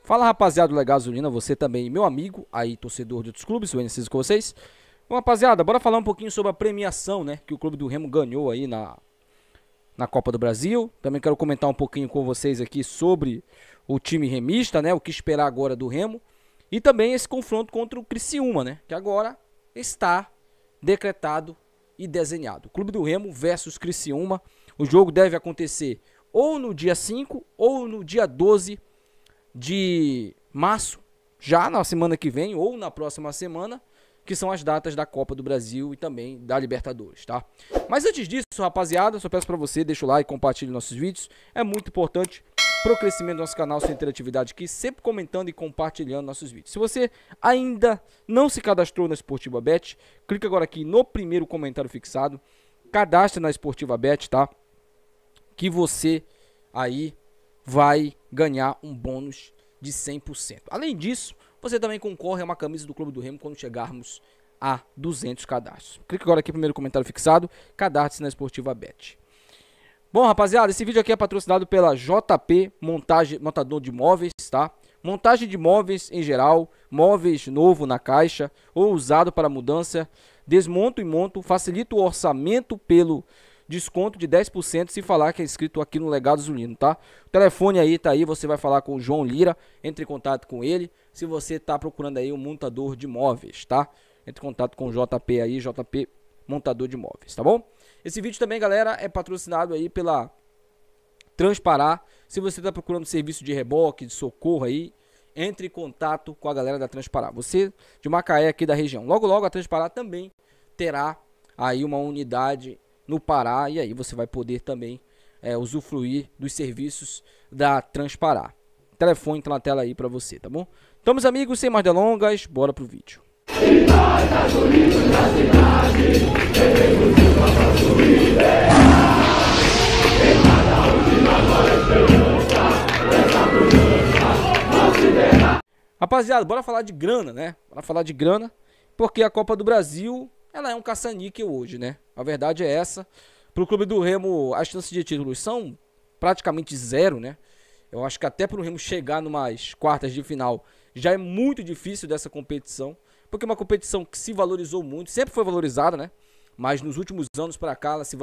Fala, rapaziada do Legal Gasolina, você também, meu amigo, aí torcedor de outros clubes, o NCS com vocês. Bom, rapaziada, bora falar um pouquinho sobre a premiação, né, que o Clube do Remo ganhou aí na Copa do Brasil. Também quero comentar um pouquinho com vocês aqui sobre o time remista, né, o que esperar agora do Remo. E também esse confronto contra o Criciúma, né, que agora está decretado e desenhado. Clube do Remo versus Criciúma. O jogo deve acontecer ou no dia 5 ou no dia 12 de março, já na semana que vem ou na próxima semana, que são as datas da Copa do Brasil e também da Libertadores, tá? Mas antes disso, rapaziada, só peço pra você, deixa o like, compartilhe nossos vídeos, é muito importante pro crescimento do nosso canal, sua interatividade aqui, sempre comentando e compartilhando nossos vídeos. Se você ainda não se cadastrou na Esportiva Bet, clica agora aqui no primeiro comentário fixado, cadastre na Esportiva Bet, tá? Que você aí vai ganhar um bônus de 100%. Além disso, você também concorre a uma camisa do Clube do Remo quando chegarmos a 200 cadastros. Clique agora aqui no primeiro comentário fixado, cadastre-se na Esportiva Bet. Bom, rapaziada, esse vídeo aqui é patrocinado pela JP Montador de Móveis, tá? Montagem de móveis em geral, móveis novo na caixa ou usado para mudança, desmonto e monto, facilita o orçamento pelo desconto de 10% se falar que é inscrito aqui no Legal Gasolina, tá? O telefone aí tá aí, você vai falar com o João Lira, entre em contato com ele, se você tá procurando aí um montador de móveis, tá? Entre em contato com o JP aí, JP Montador de Móveis, tá bom? Esse vídeo também, galera, é patrocinado aí pela Transpará. Se você tá procurando serviço de reboque, de socorro aí, entre em contato com a galera da Transpará. Você de Macaé aqui da região. Logo, logo a Transpará também terá aí uma unidade no Pará, e aí você vai poder também usufruir dos serviços da Transpará. O telefone tá na tela aí pra você, tá bom? Então, meus amigos, sem mais delongas, bora pro vídeo. Rapaziada, bora falar de grana, né? Bora falar de grana, porque a Copa do Brasil, ela é um caça-níquel hoje, né? A verdade é essa. Pro Clube do Remo, as chances de títulos são praticamente zero, né? Eu acho que até pro Remo chegar numas quartas de final já é muito difícil dessa competição, porque é uma competição que se valorizou muito, sempre foi valorizada, né? Mas nos últimos anos para cá ela se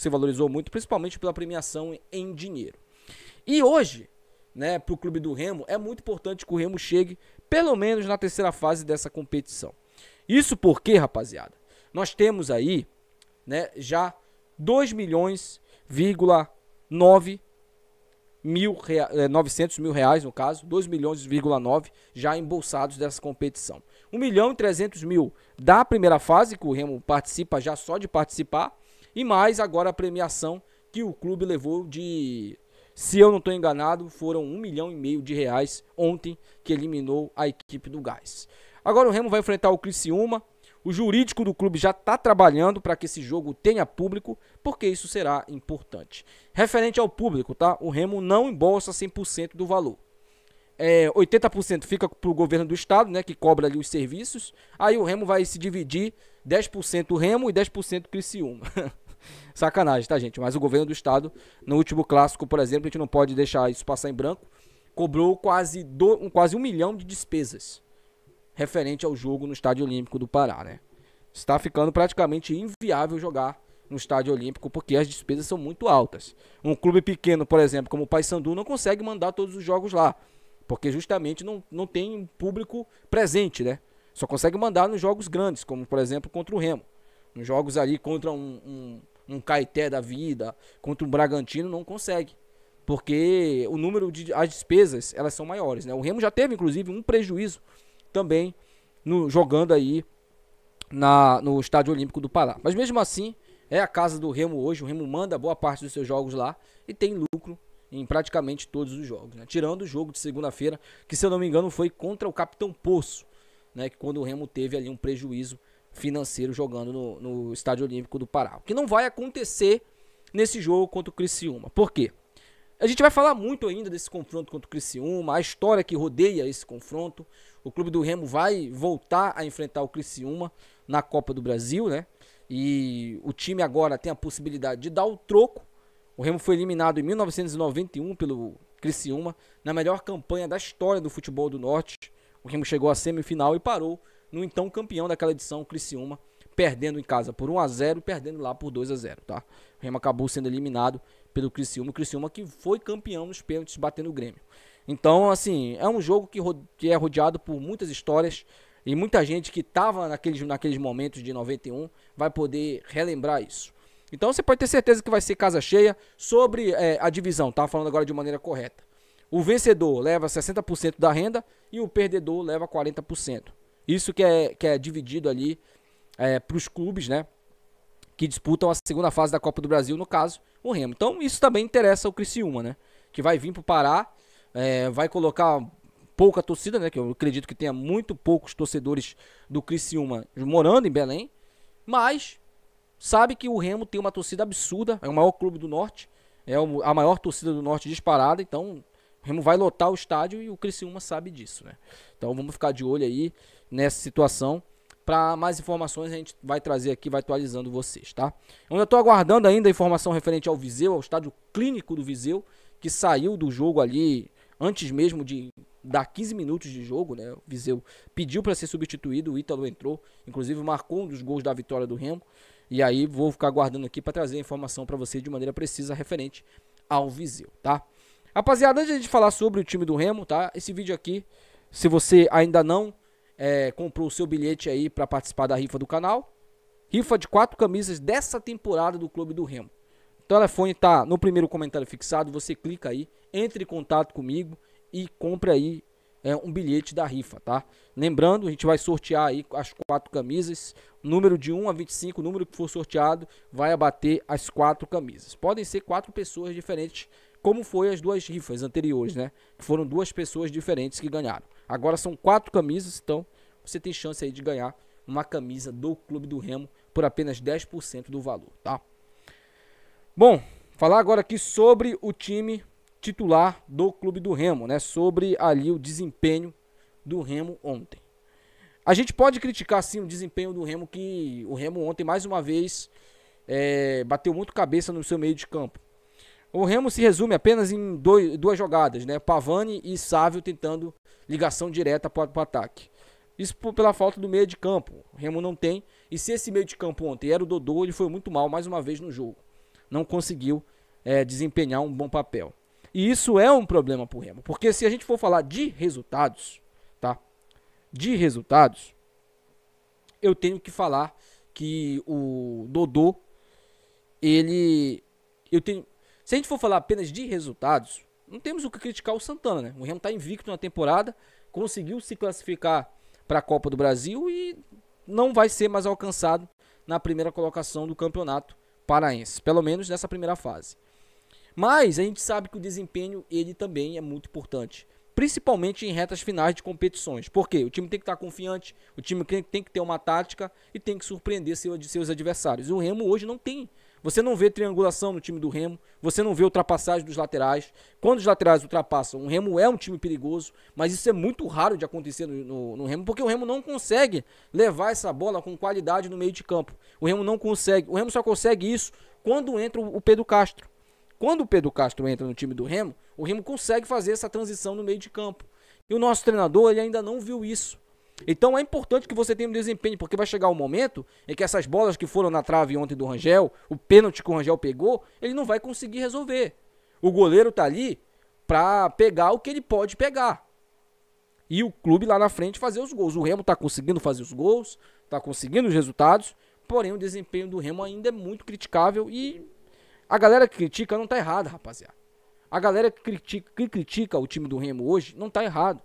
valorizou muito, principalmente pela premiação em dinheiro. E hoje, né, pro Clube do Remo, é muito importante que o Remo chegue pelo menos na terceira fase dessa competição. Isso porque, rapaziada, nós temos aí, né, já 2.900.000 reais, no caso, 2.900.000 já embolsados dessa competição. 1.300.000 da primeira fase, que o Remo participa já só de participar, e mais agora a premiação que o clube levou de, se eu não estou enganado, foram 1,5 milhão de reais ontem, que eliminou a equipe do Gás. Agora o Remo vai enfrentar o Criciúma. O jurídico do clube já está trabalhando para que esse jogo tenha público, porque isso será importante. Referente ao público, tá? O Remo não embolsa 100% do valor. 80% fica para o governo do estado, né, que cobra ali os serviços. Aí o Remo vai se dividir 10% Remo e 10% Criciúma. Sacanagem, tá, gente? Mas o governo do estado, no último clássico, por exemplo, a gente não pode deixar isso passar em branco, cobrou quase 1 milhão de despesas referente ao jogo no Estádio Olímpico do Pará, né? Está ficando praticamente inviável jogar no Estádio Olímpico porque as despesas são muito altas. Um clube pequeno, por exemplo, como o Paysandu, não consegue mandar todos os jogos lá, porque justamente não tem público presente, né? Só consegue mandar nos jogos grandes, como por exemplo contra o Remo. Nos jogos ali contra um Caeté da vida, contra um Bragantino, não consegue, porque o número as despesas, elas são maiores, né? O Remo já teve inclusive um prejuízo também jogando aí no Estádio Olímpico do Pará. Mas mesmo assim, é a casa do Remo hoje. O Remo manda boa parte dos seus jogos lá e tem lucro em praticamente todos os jogos, né? Tirando o jogo de segunda-feira, que se eu não me engano foi contra o Capitão Poço, né? Que quando o Remo teve ali um prejuízo financeiro jogando no Estádio Olímpico do Pará. O que não vai acontecer nesse jogo contra o Criciúma. Por quê? A gente vai falar muito ainda desse confronto contra o Criciúma, a história que rodeia esse confronto. O Clube do Remo vai voltar a enfrentar o Criciúma na Copa do Brasil, né? E o time agora tem a possibilidade de dar o troco. O Remo foi eliminado em 1991 pelo Criciúma, na melhor campanha da história do futebol do Norte. O Remo chegou à semifinal e parou no então campeão daquela edição, o Criciúma, perdendo em casa por 1-0 e perdendo lá por 2-0, tá? O Remo acabou sendo eliminado pelo Criciúma, o Criciúma que foi campeão nos pênaltis batendo o Grêmio. Então, assim, é um jogo que é rodeado por muitas histórias e muita gente que estava naqueles momentos de 91 vai poder relembrar isso. Então você pode ter certeza que vai ser casa cheia. Sobre a divisão, tá falando agora de maneira correta. O vencedor leva 60% da renda e o perdedor leva 40%. Isso que é dividido ali para os clubes, né, que disputam a segunda fase da Copa do Brasil, no caso, o Remo. Então isso também interessa ao Criciúma, né, que vai vir para o Pará, vai colocar pouca torcida, né, que eu acredito que tenha muito poucos torcedores do Criciúma morando em Belém, mas sabe que o Remo tem uma torcida absurda, é o maior clube do Norte, é a maior torcida do Norte disparada, então o Remo vai lotar o estádio e o Criciúma sabe disso, né? Então vamos ficar de olho aí nessa situação. Para mais informações a gente vai trazer aqui, vai atualizando vocês, tá? Eu ainda estou aguardando ainda a informação referente ao Viseu, ao estádio clínico do Viseu, que saiu do jogo ali antes mesmo de dar 15 minutos de jogo, né? O Viseu pediu para ser substituído, o Ítalo entrou, inclusive marcou um dos gols da vitória do Remo. E aí vou ficar aguardando aqui para trazer a informação para você de maneira precisa referente ao Viseu, tá? Rapaziada, antes de a gente falar sobre o time do Remo, tá? Esse vídeo aqui, se você ainda não comprou o seu bilhete aí para participar da rifa do canal, rifa de 4 camisas dessa temporada do Clube do Remo. O telefone tá no primeiro comentário fixado, você clica aí, entre em contato comigo e compre aí um bilhete da rifa, tá? Lembrando, a gente vai sortear aí as 4 camisas, número de 1 a 25, o número que for sorteado vai abater as 4 camisas. Podem ser 4 pessoas diferentes, como foi as 2 rifas anteriores, né? Que foram 2 pessoas diferentes que ganharam. Agora são 4 camisas, então você tem chance aí de ganhar uma camisa do Clube do Remo por apenas 10% do valor, tá? Bom, falar agora aqui sobre o time titular do Clube do Remo, né? Sobre ali o desempenho do Remo ontem. A gente pode criticar sim o desempenho do Remo, que o Remo ontem mais uma vez bateu muito cabeça no seu meio de campo. O Remo se resume apenas em 2 jogadas, né? Pavani e Sávio tentando ligação direta para o ataque. Isso pela falta do meio de campo. O Remo não tem. E se esse meio de campo ontem era o Dodô, ele foi muito mal mais uma vez no jogo. Não conseguiu desempenhar um bom papel. E isso é um problema pro Remo. Porque se a gente for falar de resultados, tá? De resultados, eu tenho que falar que o Dodô, se a gente for falar apenas de resultados, não temos o que criticar o Santana, né? O Remo tá invicto na temporada, conseguiu se classificar para a Copa do Brasil e não vai ser mais alcançado na primeira colocação do campeonato paraense, pelo menos nessa primeira fase. Mas a gente sabe que o desempenho ele também é muito importante, principalmente em retas finais de competições. Por quê? O time tem que estar confiante, o time tem que ter uma tática e tem que surpreender seus adversários. E o Remo hoje não tem. Você não vê triangulação no time do Remo, você não vê ultrapassagem dos laterais. Quando os laterais ultrapassam, o Remo é um time perigoso, mas isso é muito raro de acontecer no Remo, porque o Remo não consegue levar essa bola com qualidade no meio de campo. O Remo não consegue, o Remo só consegue isso quando entra o Pedro Castro. Quando o Pedro Castro entra no time do Remo, o Remo consegue fazer essa transição no meio de campo. E o nosso treinador ele ainda não viu isso. Então é importante que você tenha um desempenho, porque vai chegar um momento em que essas bolas que foram na trave ontem do Rangel, o pênalti que o Rangel pegou, ele não vai conseguir resolver. O goleiro tá ali para pegar o que ele pode pegar. E o clube lá na frente fazer os gols. O Remo tá conseguindo fazer os gols, tá conseguindo os resultados, porém o desempenho do Remo ainda é muito criticável e a galera que critica não tá errada, rapaziada. A galera que critica o time do Remo hoje não tá errado.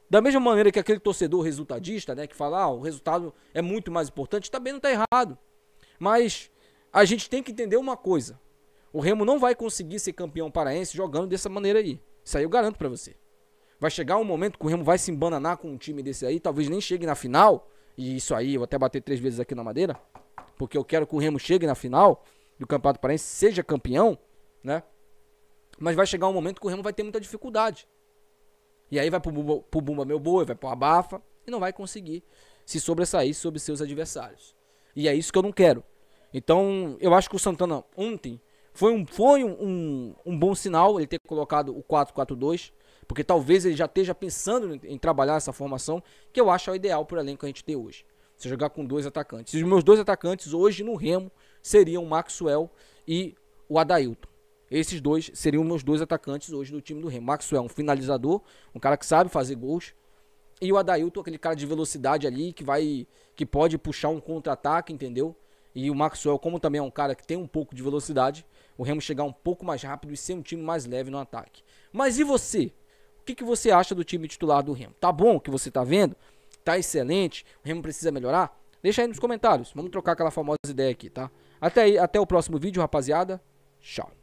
Da mesma maneira que aquele torcedor resultadista, né, que fala, o resultado é muito mais importante, também não está errado. Mas a gente tem que entender uma coisa. O Remo não vai conseguir ser campeão paraense jogando dessa maneira aí. Isso aí eu garanto pra você. Vai chegar um momento que o Remo vai se embananar com um time desse aí, talvez nem chegue na final, e isso aí eu vou até bater 3 vezes aqui na madeira, porque eu quero que o Remo chegue na final do Campeonato Paraense, seja campeão, né? Mas vai chegar um momento que o Remo vai ter muita dificuldade. E aí vai pro Bumba Meu Boi, vai pro Abafa e não vai conseguir se sobressair sobre seus adversários. E é isso que eu não quero. Então, eu acho que o Santana ontem Foi um bom sinal ele ter colocado o 4-4-2, porque talvez ele já esteja pensando em trabalhar essa formação, que eu acho o ideal para o elenco que a gente tem hoje. Você jogar com 2 atacantes. E os meus 2 atacantes hoje no Remo seriam o Maxwell e o Adailton. Esses 2 seriam meus 2 atacantes hoje do time do Remo. Maxwell, um finalizador, um cara que sabe fazer gols. E o Adailton, aquele cara de velocidade ali, que pode puxar um contra-ataque, entendeu? E o Maxwell, como também é um cara que tem um pouco de velocidade, o Remo chegar um pouco mais rápido e ser um time mais leve no ataque. Mas e você? O que você acha do time titular do Remo? Tá bom o que você tá vendo? Tá excelente? O Remo precisa melhorar? Deixa aí nos comentários. Vamos trocar aquela famosa ideia aqui, tá? Até o próximo vídeo, rapaziada. Tchau.